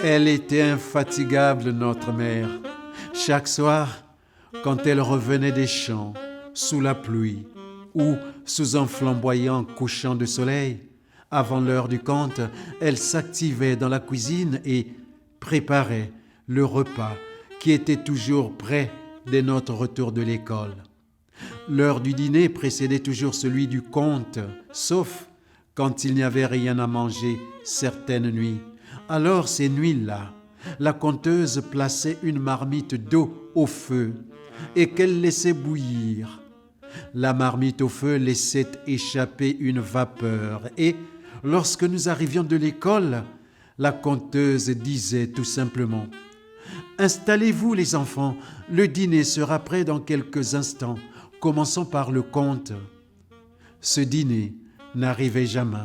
Elle était infatigable, notre mère. Chaque soir, quand elle revenait des champs, sous la pluie ou sous un flamboyant couchant de soleil, avant l'heure du conte, elle s'activait dans la cuisine et préparait le repas qui était toujours prêt dès notre retour de l'école. L'heure du dîner précédait toujours celui du conte, sauf quand il n'y avait rien à manger certaines nuits. Alors ces nuits-là, la conteuse plaçait une marmite d'eau au feu et qu'elle laissait bouillir. La marmite au feu laissait échapper une vapeur et, lorsque nous arrivions de l'école, la conteuse disait tout simplement « Installez-vous les enfants, le dîner sera prêt dans quelques instants. Commençons par le conte. » Ce dîner n'arrivait jamais.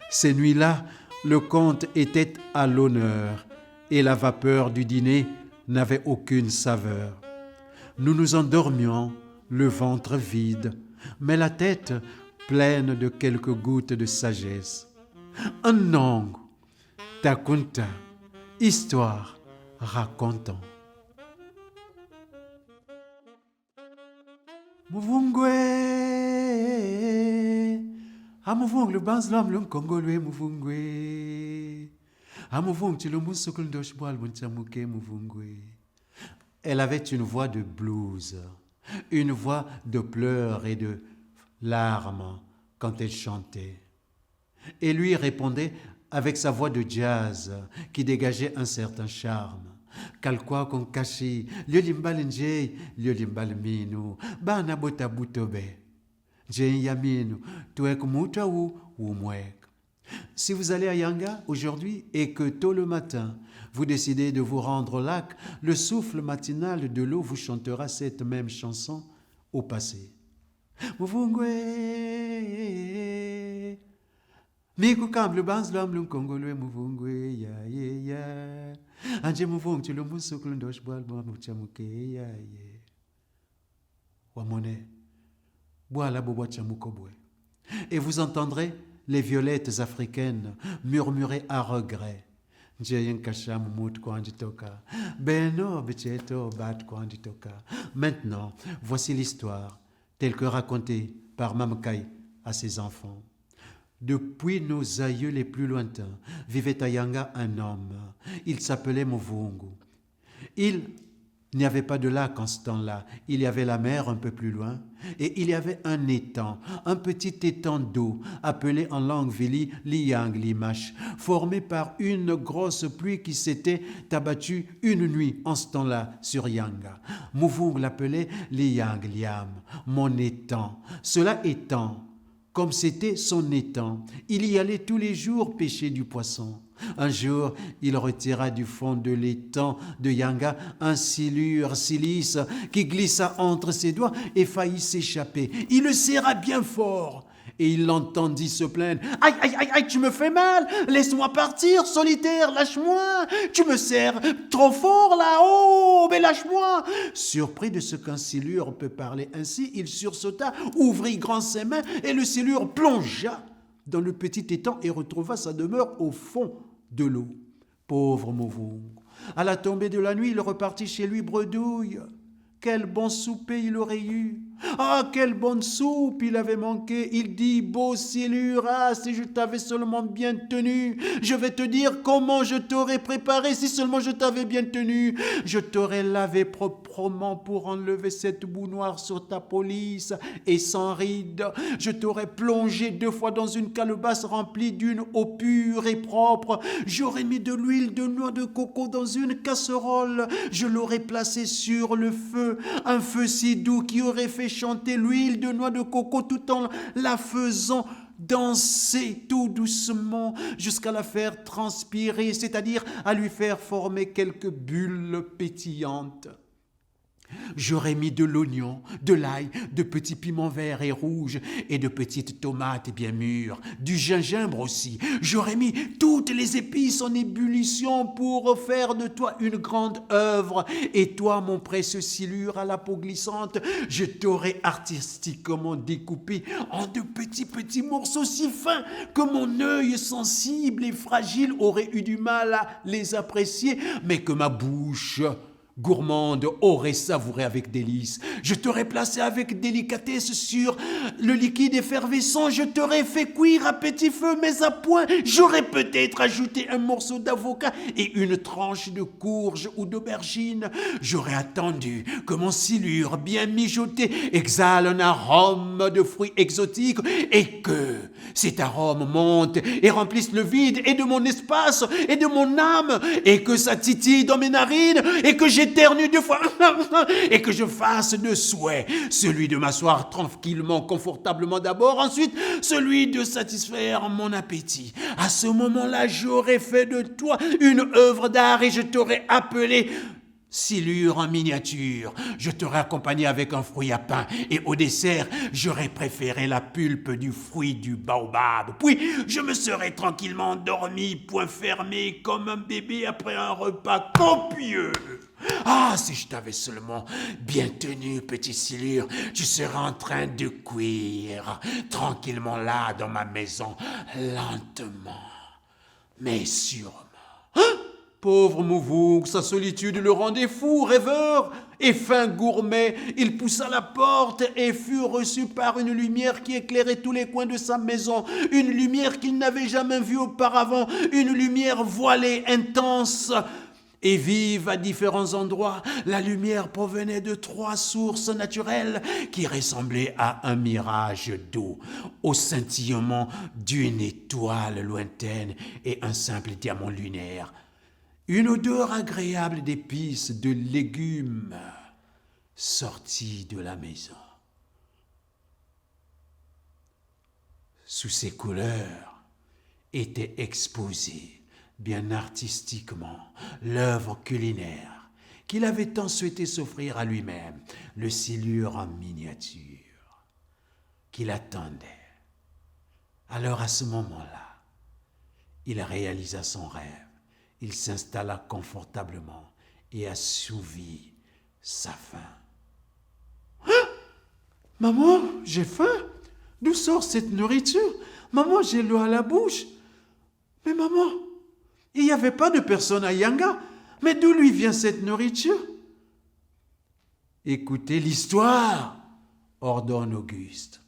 Ces nuits-là, le conte était à l'honneur et la vapeur du dîner n'avait aucune saveur. Nous nous endormions, le ventre vide, mais la tête pleine de quelques gouttes de sagesse. Un ongle, takunta, histoire racontant. Muvungwe, amuvung le banzlam lum kongolwe muvungwe, amuvung tilum sukul doshboal munchamuke muvungwe. Elle avait une voix de blues, une voix de pleurs et de larmes quand elle chantait. Et lui répondait avec sa voix de jazz qui dégageait un certain charme. Kalkwa konkashi, liolimbal nje, liolimbal minu, bana bota butobe. Nje yaminu, tuek muta ou mwek. Si vous allez à Yanga aujourd'hui et que tôt le matin, vous décidez de vous rendre au lac, le souffle matinal de l'eau vous chantera cette même chanson au passé. Muvungwe, miku kamble banzlam lum kongolwe muvungwe ya ya. Anje muvung tu lumu sukul ndosh boal bo muchamuke ya ye. Wamone, boala bobo chamukobwe. Et vous entendrez les violettes africaines murmurer à regret. Maintenant, voici l'histoire telle que racontée par Mamkai à ses enfants. Depuis nos aïeux les plus lointains, vivait à Yanga un homme. Il s'appelait Muvungu. Il n'y avait pas de lac en ce temps-là. Il y avait la mer un peu plus loin et il y avait un étang, un petit étang d'eau appelé en langue vili Liang Limash, formé par une grosse pluie qui s'était abattue une nuit en ce temps-là sur Yanga. Muvung l'appelait Liang Liam, mon étang. Cela étant, comme c'était son étang, il y allait tous les jours pêcher du poisson. Un jour, il retira du fond de l'étang de Yanga un silure silice qui glissa entre ses doigts et faillit s'échapper. Il le serra bien fort et il l'entendit se plaindre. « Aïe, aïe, aïe, aïe, tu me fais mal, laisse-moi partir, solitaire, lâche-moi, tu me serres trop fort là, oh, mais lâche-moi » Surpris de ce qu'un silure peut parler ainsi, il sursauta, ouvrit grand ses mains et le silure plongea dans le petit étang et retrouva sa demeure au fond de l'eau. Pauvre Muvung. À la tombée de la nuit, il repartit chez lui bredouille. Quel bon souper il aurait eu. Ah, quelle bonne soupe il avait manqué. Il dit, beau silure, ah, si je t'avais seulement bien tenu. Je vais te dire comment je t'aurais préparé si seulement je t'avais bien tenu. Je t'aurais lavé proprement pour enlever cette boue noire sur ta police et sans rides. Je t'aurais plongé 2 fois dans une calebasse remplie d'une eau pure et propre. J'aurais mis de l'huile de noix de coco dans une casserole. Je l'aurais placée sur le feu, un feu si doux qui aurait fait chanter l'huile de noix de coco tout en la faisant danser tout doucement jusqu'à la faire transpirer, c'est-à-dire à lui faire former quelques bulles pétillantes. J'aurais mis de l'oignon, de l'ail, de petits piments verts et rouges et de petites tomates bien mûres, du gingembre aussi. J'aurais mis toutes les épices en ébullition pour faire de toi une grande œuvre. Et toi, mon précieux silure à la peau glissante, je t'aurais artistiquement découpé en de petits morceaux si fins que mon œil sensible et fragile aurait eu du mal à les apprécier, mais que ma bouche gourmande aurait savouré avec délice. Je t'aurais placé avec délicatesse sur le liquide effervescent, je t'aurais fait cuire à petit feu, mais à point. J'aurais peut-être ajouté un morceau d'avocat et une tranche de courge ou d'aubergine. J'aurais attendu que mon silure bien mijoté exhale un arôme de fruits exotiques et que cet arôme monte et remplisse le vide et de mon espace et de mon âme et que ça titille dans mes narines et que j'éternue 2 fois et que je fasse de souhait celui de m'asseoir tranquillement, confortablement d'abord, ensuite celui de satisfaire mon appétit. À ce moment-là, j'aurais fait de toi une œuvre d'art et je t'aurais appelé silure en miniature. Je t'aurais accompagné avec un fruit à pain et au dessert, j'aurais préféré la pulpe du fruit du baobab. Puis, je me serais tranquillement endormi, poing fermé, comme un bébé après un repas copieux. Ah, si je t'avais seulement bien tenu, petit silure, tu serais en train de cuire, tranquillement là, dans ma maison, lentement, mais sûrement. Pauvre Mouvouk, sa solitude le rendait fou, rêveur et fin gourmet. Il poussa la porte et fut reçu par une lumière qui éclairait tous les coins de sa maison. Une lumière qu'il n'avait jamais vue auparavant. Une lumière voilée, intense et vive à différents endroits. La lumière provenait de 3 sources naturelles qui ressemblaient à un mirage d'eau, au scintillement d'une étoile lointaine et un simple diamant lunaire. Une odeur agréable d'épices, de légumes sortit de la maison. Sous ces couleurs était exposée, bien artistiquement, l'œuvre culinaire qu'il avait tant souhaité s'offrir à lui-même, le silure en miniature, qu'il attendait. Alors à ce moment-là, il réalisa son rêve. Il s'installa confortablement et assouvit sa faim. Ah! Maman, j'ai faim. D'où sort cette nourriture? Maman, j'ai l'eau à la bouche. Mais maman, il n'y avait pas de personne à Yanga. Mais d'où lui vient cette nourriture? Écoutez l'histoire, ordonne Auguste.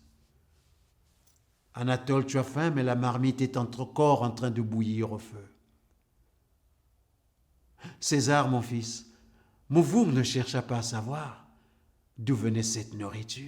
Anatole, tu as faim, mais la marmite est encore en train de bouillir au feu. César, mon fils, Mouvouk ne chercha pas à savoir d'où venait cette nourriture.